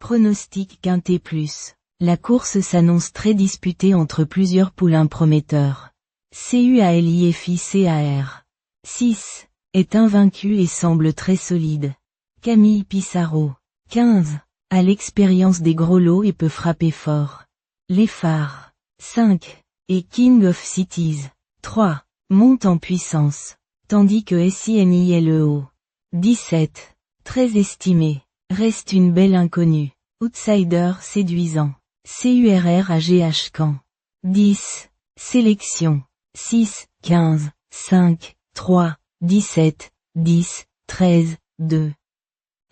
Pronostic quintet plus. La course s'annonce très disputée entre plusieurs poulains prometteurs. CUALIFICAR 6 est invaincu et semble très solide. Camille Pissarro 15 a l'expérience des gros lots et peut frapper fort. Les phares 5 et King of Cities 3 monte en puissance, tandis que SINILEO 17 très estimé reste une belle inconnue. Outsider séduisant. CURRAGH Caen 10 sélection 6 15 5 3 17 10 13 2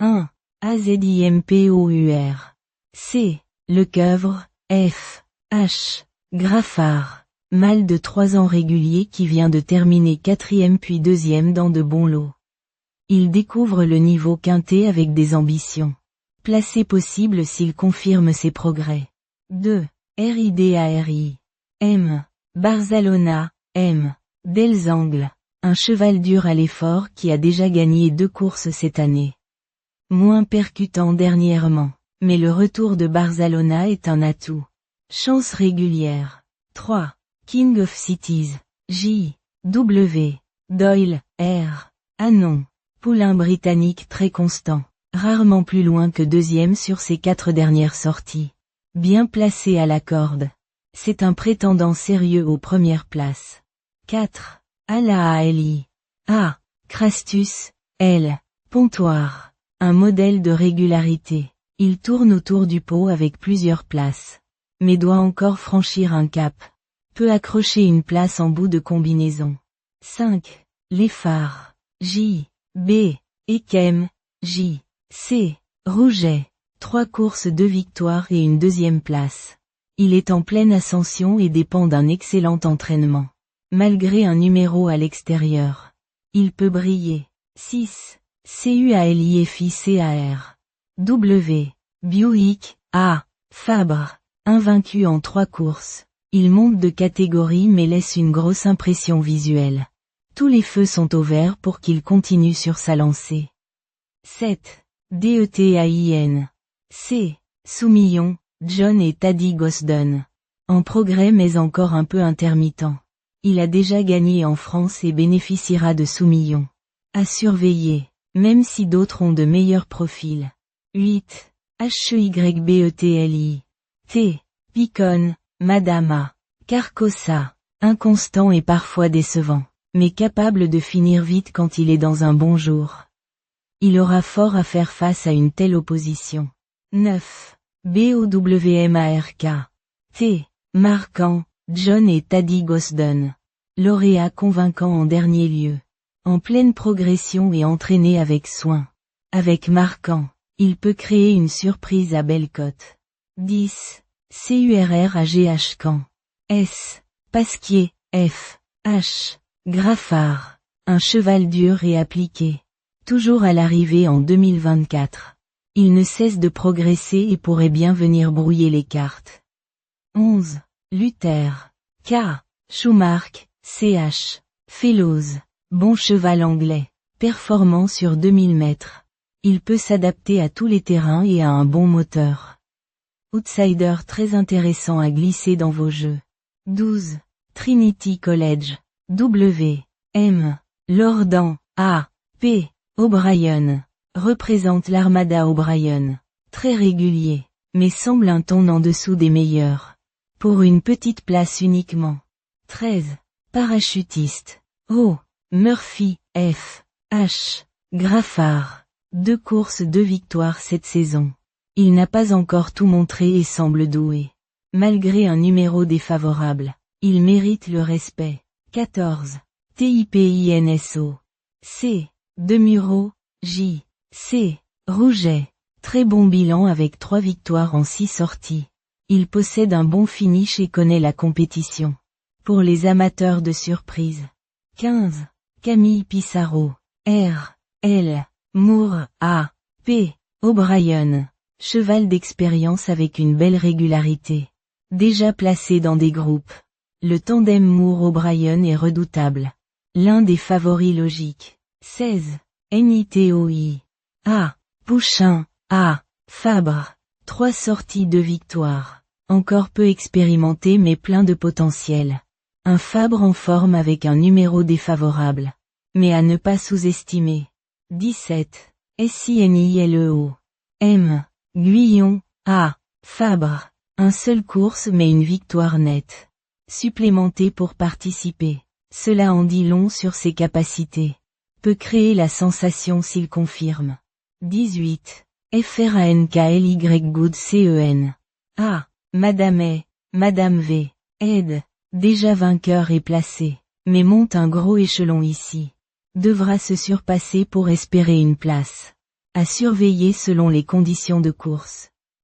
1 AZIMPOUR C Lecoeuvre F H Graffard mâle de 3 ans régulier qui vient de terminer 4e puis 2e dans de bons lots. Il découvre le niveau quintet avec des ambitions. Placé possible s'il confirme ses progrès. 2 RIDARI M Barzalona M Delzangle un cheval dur à l'effort qui a déjà gagné 2 courses cette année. Moins percutant dernièrement, mais le retour de Barzalona est un atout. Chance régulière. 3 King of Cities J W Doyle R Anon poulain britannique très constant, rarement plus loin que 2e sur ses 4 dernières sorties. Bien placé à la corde. C'est un prétendant sérieux aux premières places. 4 ALAALI A Crastus L Pontoire un modèle de régularité. Il tourne autour du pot avec plusieurs places. Mais doit encore franchir un cap. Peut accrocher une place en bout de combinaison. 5 Les phares J B Ekem J C Rouget 3 courses 2 victoires et une 2e place. Il est en pleine ascension et dépend d'un excellent entraînement. Malgré un numéro à l'extérieur. Il peut briller. 6 CUALIFICAR W Buick A Fabre invaincu en 3 courses. Il monte de catégorie mais laisse une grosse impression visuelle. Tous les feux sont au vert pour qu'il continue sur sa lancée. 7 DETAIN C Soumillon, John et Taddy Gosden. En progrès mais encore un peu intermittent. Il a déjà gagné en France et bénéficiera de Soumillon. À surveiller, même si d'autres ont de meilleurs profils. 8 HEYBETLI T Picon, Madama, Carcossa, inconstant et parfois décevant, mais capable de finir vite quand il est dans un bon jour. Il aura fort à faire face à une telle opposition. 9 BOWMARK T Marquant, John et Taddy Gosden. Lauréat convaincant en dernier lieu. En pleine progression et entraîné avec soin. Avec Marquant, il peut créer une surprise à belle cote. 10 CURRAGH Caen S Pasquier F H Graffard. Un cheval dur et appliqué. Toujours à l'arrivée en 2024. Il ne cesse de progresser et pourrait bien venir brouiller les cartes. 11 Luther K Schumacher CH Fellows. Bon cheval anglais. Performant sur 2000 mètres. Il peut s'adapter à tous les terrains et a un bon moteur. Outsider très intéressant à glisser dans vos jeux. 12 Trinity College W M Lordan A P O'Brien. Représente l'Armada O'Brien. Très régulier, mais semble un ton en dessous des meilleurs. Pour une petite place uniquement. 13 Parachutiste O Murphy F H Graffard. 2 courses 2 victoires cette saison. Il n'a pas encore tout montré et semble doué. Malgré un numéro défavorable, il mérite le respect. 14 TIPINSO C Demuro J C Rouget. Très bon bilan avec 3 victoires en 6 sorties. Il possède un bon finish et connaît la compétition. Pour les amateurs de surprise. 15 Camille Pissarro R L Moore A P O'Brien. Cheval d'expérience avec une belle régularité. Déjà placé dans des groupes. Le tandem Moore-O'Brien est redoutable. L'un des favoris logiques. 16 NITOI A Pouchin A Fabre. 3 sorties de victoire. Encore peu expérimenté mais plein de potentiel. Un Fabre en forme avec un numéro défavorable. Mais à ne pas sous-estimer. 17. SINILEO. M. Guyon. A. Fabre. Un seul course mais une victoire nette. Supplémenté pour participer. Cela en dit long sur ses capacités. Peut créer la sensation s'il confirme. 18. FRANKLY Good CEN. A. Madame A. Madame V. Aide. Déjà vainqueur et placé. Mais monte un gros échelon ici. Devra se surpasser pour espérer une place. À surveiller selon les conditions de course.